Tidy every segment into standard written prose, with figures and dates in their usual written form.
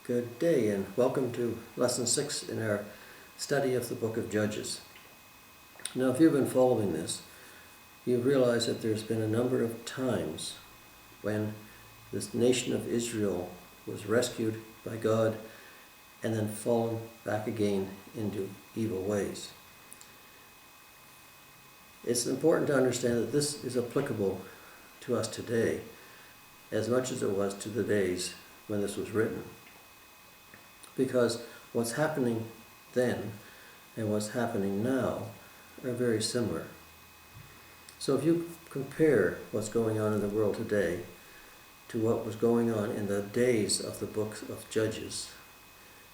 Good day and welcome to Lesson 6 in our study of the book of Judges. Now, if you've been following this, you realize that there's been a number of times when this nation of Israel was rescued by God and then fallen back again into evil ways. It's important to understand that this is applicable to us today as much as it was to the days when this was written. Because what's happening then and what's happening now are very similar. So if you compare what's going on in the world today to what was going on in the days of the book of Judges,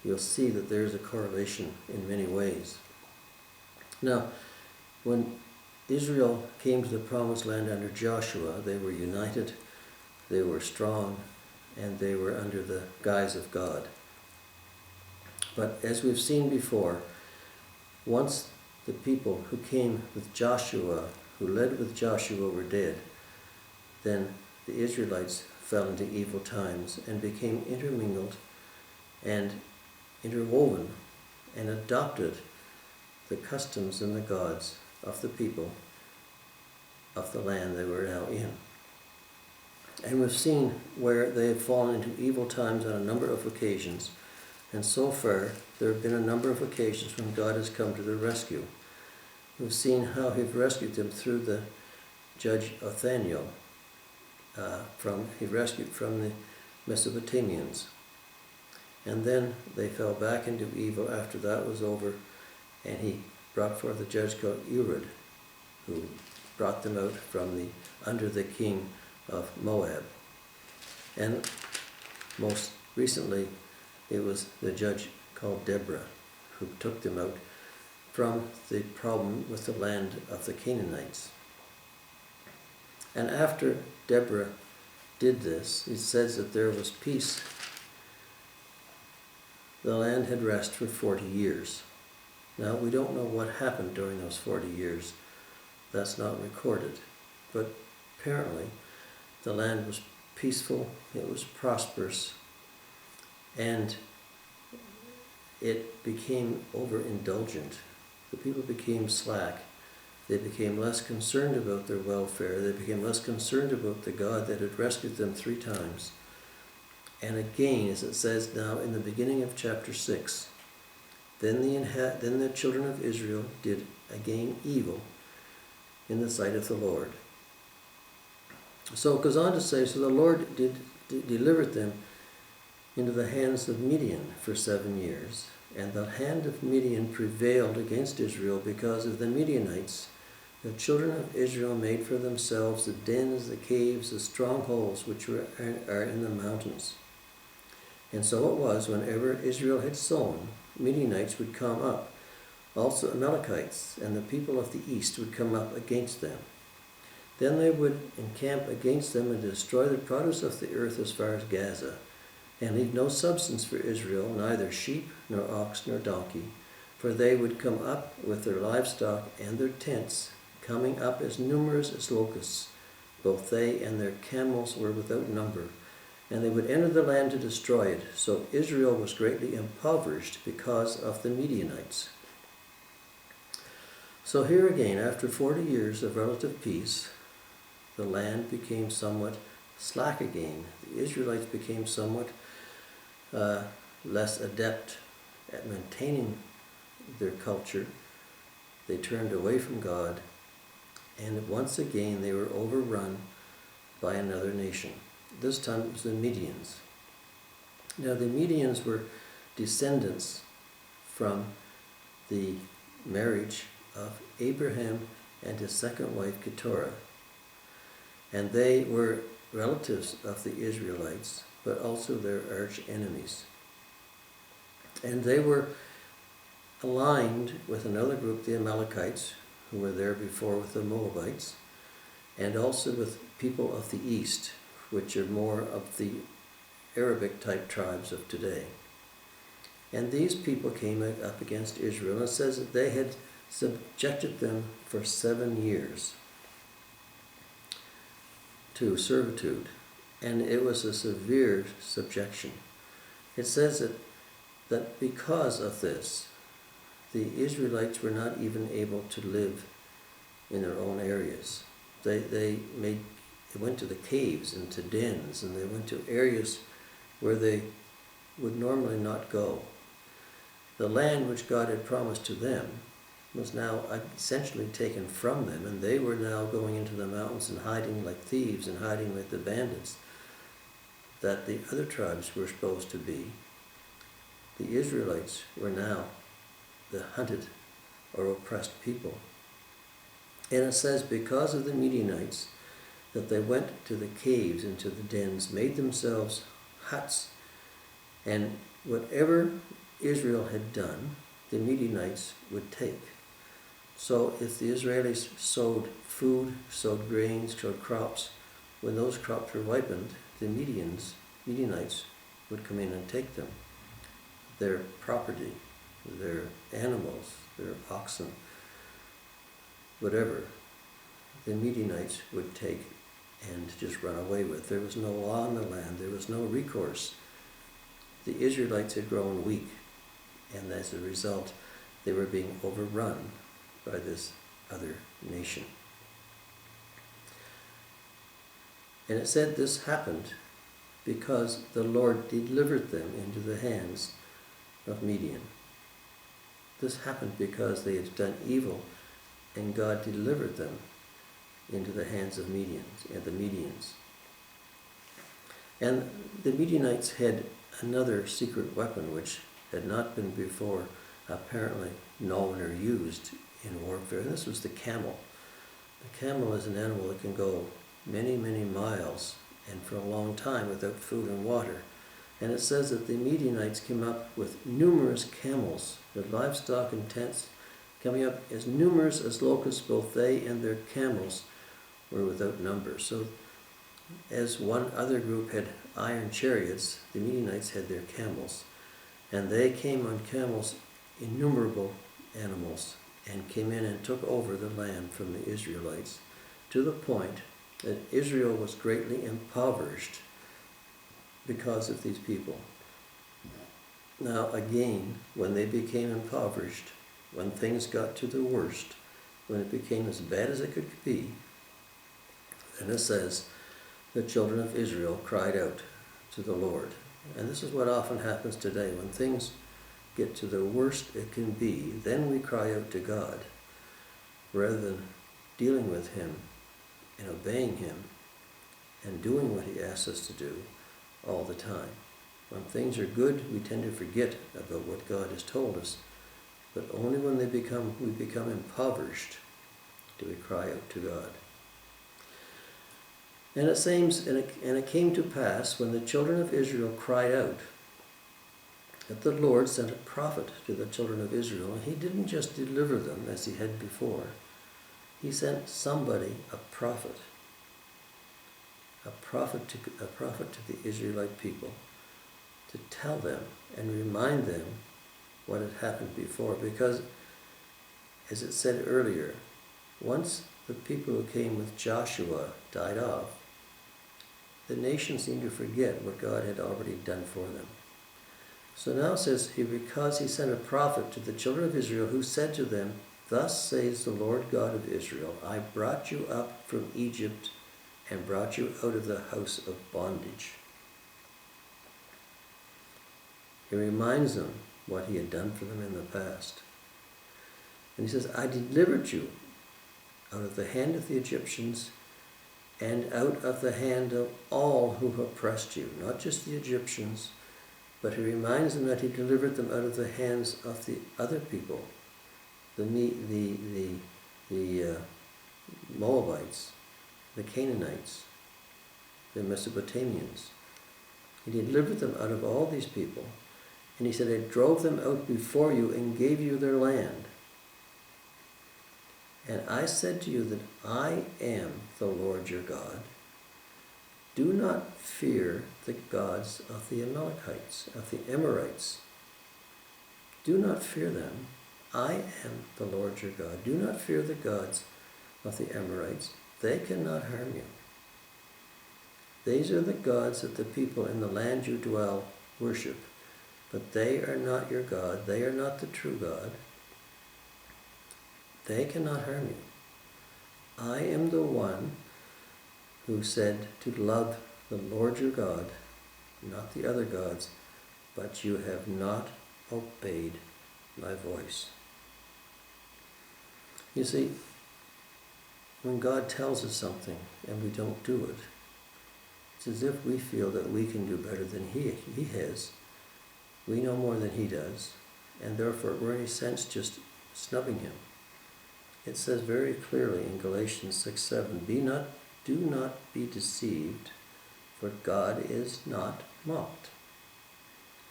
you'll see that there's a correlation in many ways. Now, when Israel came to the promised land under Joshua, they were united, they were strong, and they were under the guise of God. But as we've seen before, once the people who came with Joshua, who led with Joshua, were dead, then the Israelites fell into evil times and became intermingled and interwoven and adopted the customs and the gods of the people of the land they were now in. And we've seen where they have fallen into evil times on a number of occasions. And so far, there have been a number of occasions when God has come to their rescue. We've seen how He's rescued them through the judge Othniel. He rescued from the Mesopotamians. And then they fell back into evil after that was over, and He brought forth a judge called Ehud, who brought them out from under the king of Moab. And most recently, it was the judge called Deborah who took them out from the problem with the land of the Canaanites. And after Deborah did this, it says that there was peace. The land had rest for 40 years. Now, we don't know what happened during those 40 years. That's not recorded. But apparently, the land was peaceful, it was prosperous, and it became overindulgent. The people became slack. They became less concerned about their welfare. They became less concerned about the God that had rescued them 3 times. And again, as it says now in the beginning of chapter 6, then the children of Israel did again evil in the sight of the Lord. So it goes on to say, so the Lord delivered them into the hands of Midian for 7 years. And the hand of Midian prevailed against Israel because of the Midianites. The children of Israel made for themselves the dens, the caves, the strongholds which are in the mountains. And so it was, whenever Israel had sown, Midianites would come up. Also Amalekites and the people of the east would come up against them. Then they would encamp against them and destroy the produce of the earth as far as Gaza, and leave no substance for Israel, neither sheep, nor ox, nor donkey, for they would come up with their livestock and their tents, coming up as numerous as locusts. Both they and their camels were without number, and they would enter the land to destroy it. So Israel was greatly impoverished because of the Midianites. So here again, after 40 years of relative peace, the land became somewhat slack again. The Israelites became somewhat less adept at maintaining their culture. They turned away from God, and once again they were overrun by another nation. This time it was the Medians. Now the Medians were descendants from the marriage of Abraham and his second wife Keturah. And they were relatives of the Israelites, but also their arch enemies. And they were aligned with another group, the Amalekites, who were there before with the Moabites, and also with people of the east, which are more of the Arabic type tribes of today. And these people came up against Israel, and it says that they had subjected them for 7 years to servitude. And it was a severe subjection. it says that because of this, the Israelites were not even able to live in their own areas. They went to the caves and to dens, and they went to areas where they would normally not go. The land which God had promised to them was now essentially taken from them, and they were now going into the mountains and hiding like thieves and hiding like the bandits that the other tribes were supposed to be. The Israelites were now the hunted or oppressed people. And it says, because of the Midianites, that they went to the caves and to the dens, made themselves huts, and whatever Israel had done, the Midianites would take. So if the Israelis sowed food, sowed grains, sowed crops, when those crops were ripened, the Midianites would come in and take them. Their property, their animals, their oxen, whatever, the Midianites would take and just run away with. There was no law in the land. There was no recourse. The Israelites had grown weak, and as a result, they were being overrun by this other nation. And it said this happened because the Lord delivered them into the hands of Midian. This happened because they had done evil, and God delivered them into the hands of the Medians. And the Midianites had another secret weapon which had not been before apparently known or used in warfare, and this was the camel. The camel is an animal that can go many, many miles and for a long time without food and water. And it says that the Midianites came up with numerous camels, their livestock and tents coming up as numerous as locusts. Both they and their camels were without number. So as one other group had iron chariots, the Midianites had their camels. And they came on camels, innumerable animals, and came in and took over the land from the Israelites, to the point that Israel was greatly impoverished because of these people. Now again, when they became impoverished, when things got to the worst, when it became as bad as it could be, then it says, the children of Israel cried out to the Lord. And this is what often happens today. When things get to the worst it can be, then we cry out to God, rather than dealing with Him and obeying Him and doing what He asks us to do all the time. When things are good, we tend to forget about what God has told us, but only when we become impoverished do we cry out to God. And it seems, and it came to pass, when the children of Israel cried out, that the Lord sent a prophet to the children of Israel, and He didn't just deliver them as He had before. He sent somebody, a prophet to the Israelite people, to tell them and remind them what had happened before. Because, as it said earlier, once the people who came with Joshua died off, the nation seemed to forget what God had already done for them. So now it says here, because He sent a prophet to the children of Israel, who said to them, Thus says the Lord God of Israel, I brought you up from Egypt and brought you out of the house of bondage. He reminds them what He had done for them in the past. And He says, I delivered you out of the hand of the Egyptians and out of the hand of all who oppressed you, not just the Egyptians, but He reminds them that He delivered them out of the hands of the other people, the Moabites, the Canaanites, the Mesopotamians. He delivered them out of all these people, and He said, I drove them out before you and gave you their land. And I said to you that I am the Lord your God. Do not fear the gods of the Amalekites, of the Amorites. Do not fear them. I am the Lord your God. Do not fear the gods of the Amorites. They cannot harm you. These are the gods that the people in the land you dwell worship. but they are not your God. They are not the true God. They cannot harm you. I am the one who said to love the Lord your God, not the other gods, but you have not obeyed my voice. You see, when God tells us something and we don't do it, it's as if we feel that we can do better than He has. We know more than He does, and therefore we're in a sense just snubbing Him. It says very clearly in Galatians 6:7, do not be deceived, for God is not mocked.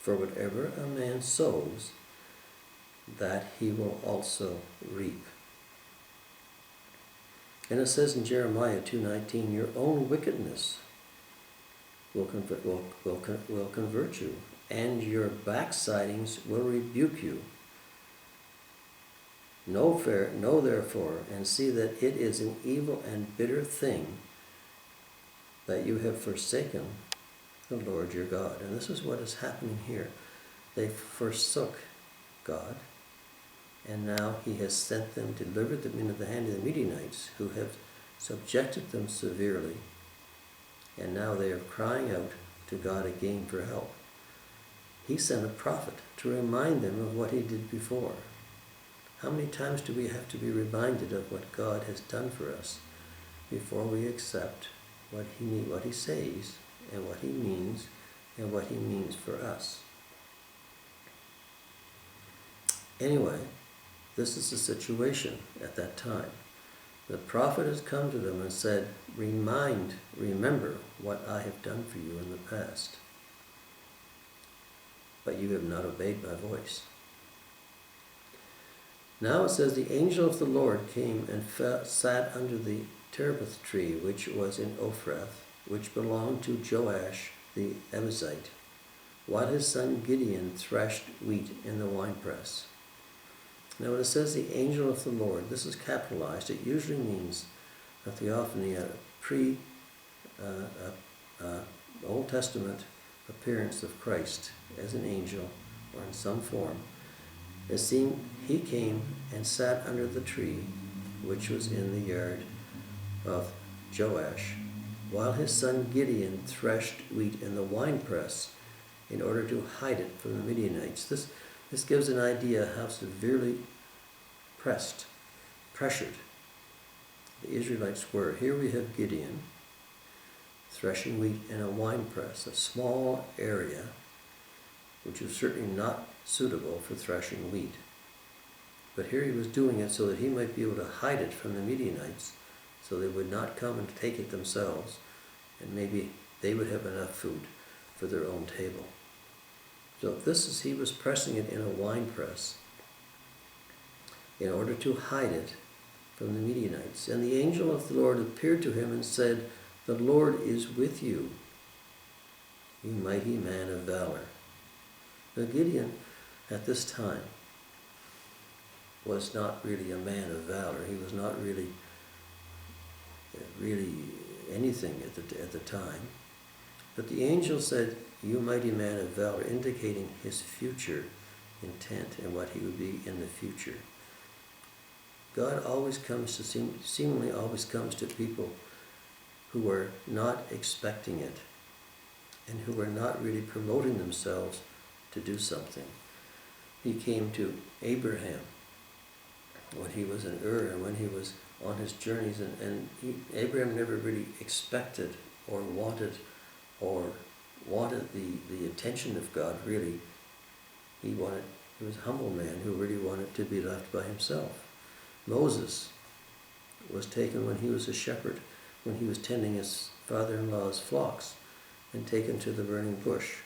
For whatever a man sows, that he will also reap. And it says in Jeremiah 2:19, your own wickedness will convert you, and your backslidings will rebuke you. Know therefore, and see that it is an evil and bitter thing that you have forsaken the Lord your God. And this is what is happening here. They forsook God, and now He has sent them, delivered them into the hand of the Midianites, who have subjected them severely. And now they are crying out to God again for help. He sent a prophet to remind them of what He did before. How many times do we have to be reminded of what God has done for us before we accept what He says and what He means and what He means for us? Anyway, this is the situation at that time. The prophet has come to them and said, remember what I have done for you in the past. But you have not obeyed my voice. Now it says, the angel of the Lord came and sat under the terebinth tree, which was in Ophrah, which belonged to Joash the Abiezrite, while his son Gideon threshed wheat in the winepress. Now when it says the angel of the Lord, this is capitalized. It usually means a theophany, a Old Testament appearance of Christ as an angel or in some form. He came and sat under the tree which was in the yard of Joash, while his son Gideon threshed wheat in the winepress in order to hide it from the Midianites. This gives an idea how severely pressured the Israelites were. Here we have Gideon threshing wheat in a winepress, a small area which is certainly not suitable for threshing wheat. But here he was doing it so that he might be able to hide it from the Midianites, so they would not come and take it themselves, and maybe they would have enough food for their own table. So he was pressing it in a wine press in order to hide it from the Midianites. And the angel of the Lord appeared to him and said, the Lord is with you, you mighty man of valor. Now Gideon, at this time, was not really a man of valor. He was not really anything at the time. But the angel said, you mighty man of valor, indicating his future intent and what he would be in the future. God seemingly always comes to people who are not expecting it and who are not really promoting themselves to do something. He came to Abraham when he was in Ur and when he was on his journeys, and Abraham never really expected or wanted the attention of God, really. He was a humble man who really wanted to be left by himself. Moses was taken when he was a shepherd, when he was tending his father-in-law's flocks, and taken to the burning bush.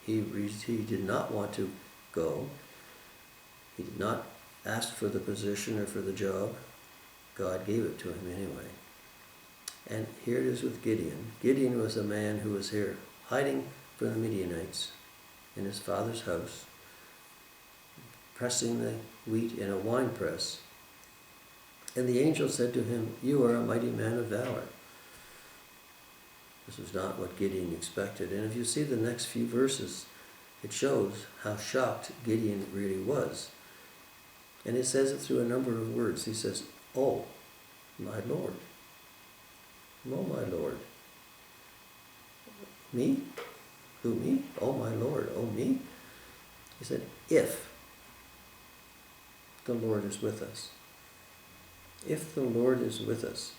He did not want to go. He did not ask for the position or for the job. God gave it to him anyway. And here it is with Gideon. Gideon was a man who was here hiding from the Midianites in his father's house, pressing the wheat in a wine press. And the angel said to him, you are a mighty man of valor. This was not what Gideon expected. And if you see the next few verses, it shows how shocked Gideon really was. And it says it through a number of words. He says, "Oh, my Lord. Oh, my Lord." Me? Who, me? Oh, my Lord. Oh, me? He said, if the Lord is with us. If the Lord is with us.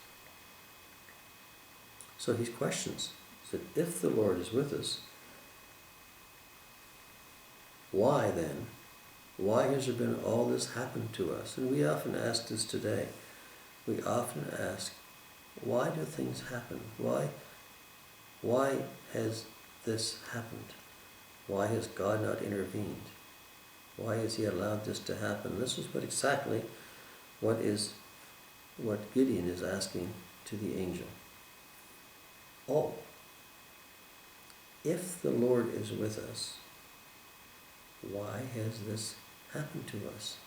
So he questions. He said, if the Lord is with us, why then? Why has there been all this happen to us? And we often ask this today. We often ask, why do things happen? Why has this happened? Why has God not intervened? Why has he allowed this to happen? This is exactly what Gideon is asking to the angel. Oh, if the Lord is with us, why has this happened to us?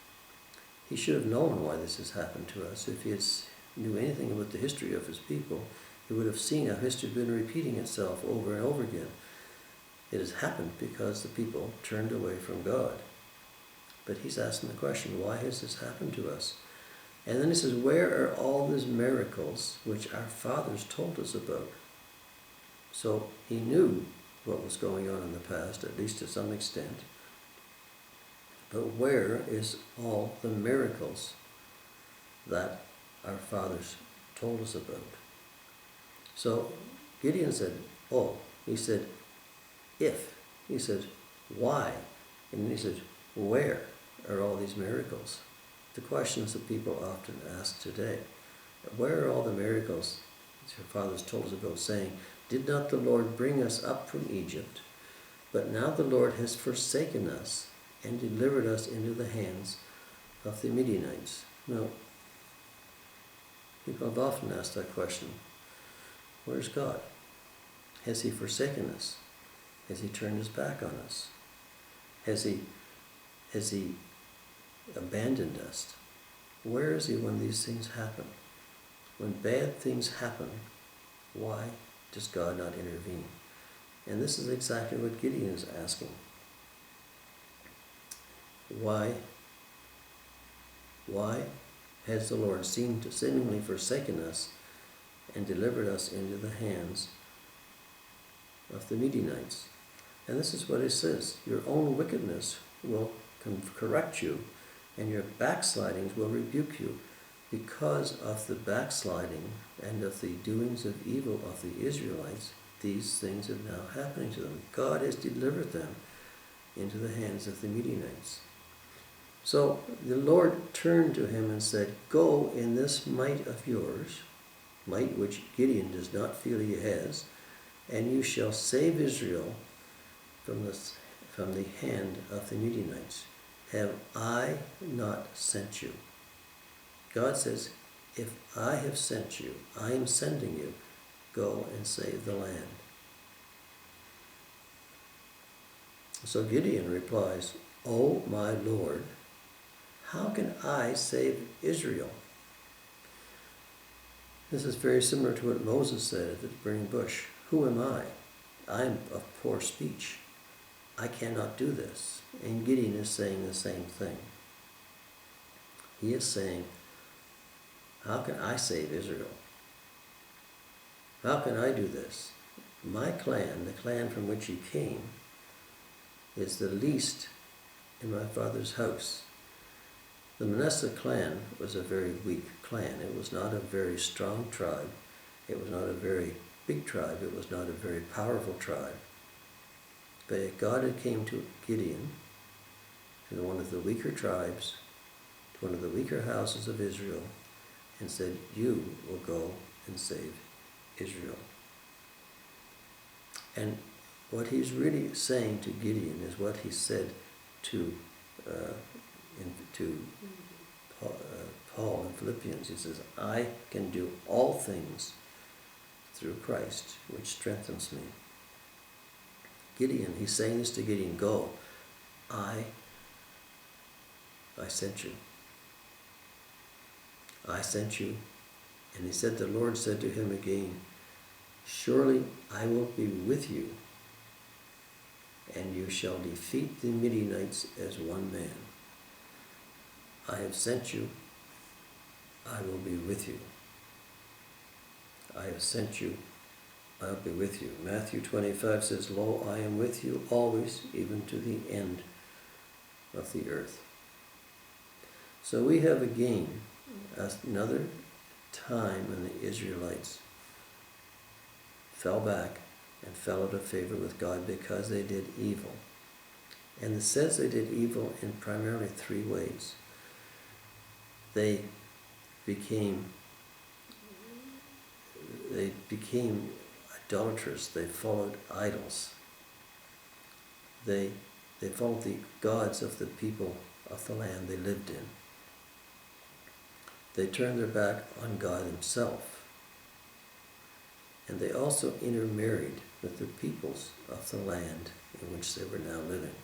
He should have known why this has happened to us. If he knew anything about the history of his people, he would have seen how history had been repeating itself over and over again. It has happened because the people turned away from God. But he's asking the question, why has this happened to us? And then he says, where are all these miracles which our fathers told us about? So he knew what was going on in the past, at least to some extent. But where is all the miracles that our fathers told us about? So Gideon said, oh, he said, if. He said, why? And he said, where are all these miracles? The questions that people often ask today. Where are all the miracles that your fathers told us about, saying, did not the Lord bring us up from Egypt? But now the Lord has forsaken us and delivered us into the hands of the Midianites. Now, people have often asked that question. Where's God? Has he forsaken us? Has he turned his back on us? Has he abandoned us? Where is he when these things happen? When bad things happen, why does God not intervene? And this is exactly what Gideon is asking. Why has the Lord seemingly forsaken us and delivered us into the hands of the Midianites? And this is what it says. Your own wickedness will correct you, and your backslidings will rebuke you. Because of the backsliding and of the doings of evil of the Israelites, these things are now happening to them. God has delivered them into the hands of the Midianites. So the Lord turned to him and said, go in this might of yours, might which Gideon does not feel he has, and you shall save Israel from the hand of the Midianites. Have I not sent you? God says, if I have sent you, I am sending you, go and save the land. So Gideon replies, O my Lord, how can I save Israel? This is very similar to what Moses said at the burning bush. Who am I? I am of poor speech. I cannot do this. And Gideon is saying the same thing. He is saying, how can I save Israel? How can I do this? My clan, the clan from which he came, is the least in my father's house. The Manasseh clan was a very weak clan. It was not a very strong tribe. It was not a very big tribe. It was not a very powerful tribe. But God had came to Gideon, to one of the weaker tribes, to one of the weaker houses of Israel, and said, you will go and save Israel. And what he's really saying to Gideon is what he said to Paul in Philippians. He says, I can do all things through Christ, which strengthens me. Gideon, he's saying this to Gideon, go, I sent you. I sent you. And he said, the Lord said to him again, surely I will be with you, and you shall defeat the Midianites as one man. I have sent you, I will be with you. I have sent you, I'll be with you. Matthew 25 says, Lo, I am with you always, even to the end of the earth. So we have again another time when the Israelites fell back and fell out of favor with God because they did evil. And it says they did evil in primarily three ways. They became idolaters. They followed idols. They followed the gods of the people of the land they lived in. They turned their back on God himself. And they also intermarried with the peoples of the land in which they were now living.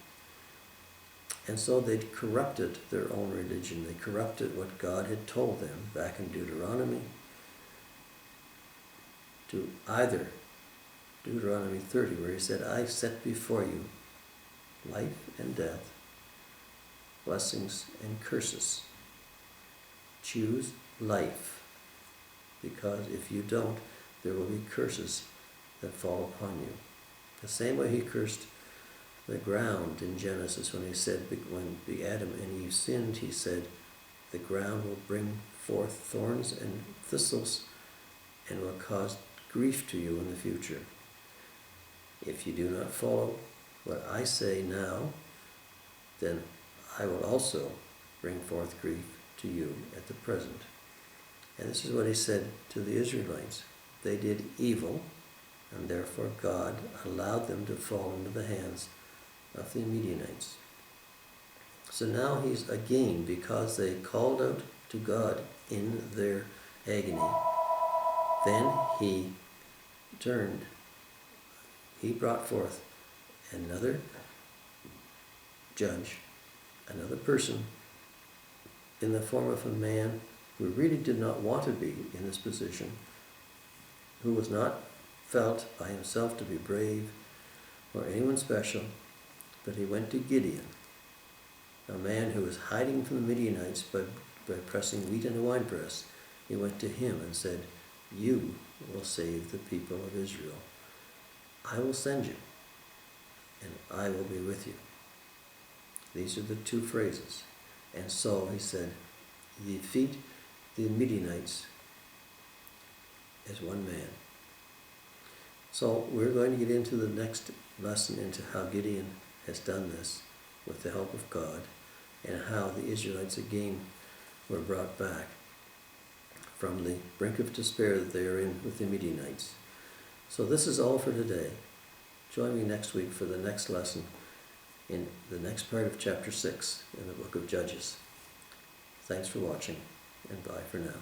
And so they corrupted their own religion. They corrupted what God had told them back in Deuteronomy, to either Deuteronomy 30, where he said, I set before you life and death, blessings and curses. Choose life, because if you don't, there will be curses that fall upon you. The same way he cursed the ground in Genesis when he said, when Adam and Eve sinned, he said, the ground will bring forth thorns and thistles and will cause grief to you in the future. If you do not follow what I say now, then I will also bring forth grief to you at the present. And this is what he said to the Israelites. They did evil, and therefore God allowed them to fall into the hands of the Midianites. So now he's again, because they called out to God in their agony, then he turned. He brought forth another judge, another person, in the form of a man who really did not want to be in this position, who was not felt by himself to be brave or anyone special, but he went to Gideon, a man who was hiding from the Midianites by pressing wheat in a winepress. He went to him and said, you will save the people of Israel. I will send you, and I will be with you. These are the two phrases. And so he said, defeat the Midianites as one man. So we're going to get into the next lesson into how Gideon has done this with the help of God, and how the Israelites again were brought back from the brink of despair that they are in with the Midianites. So this is all for today. Join me next week for the next lesson in the next part of chapter 6 in the book of Judges. Thanks for watching, and bye for now.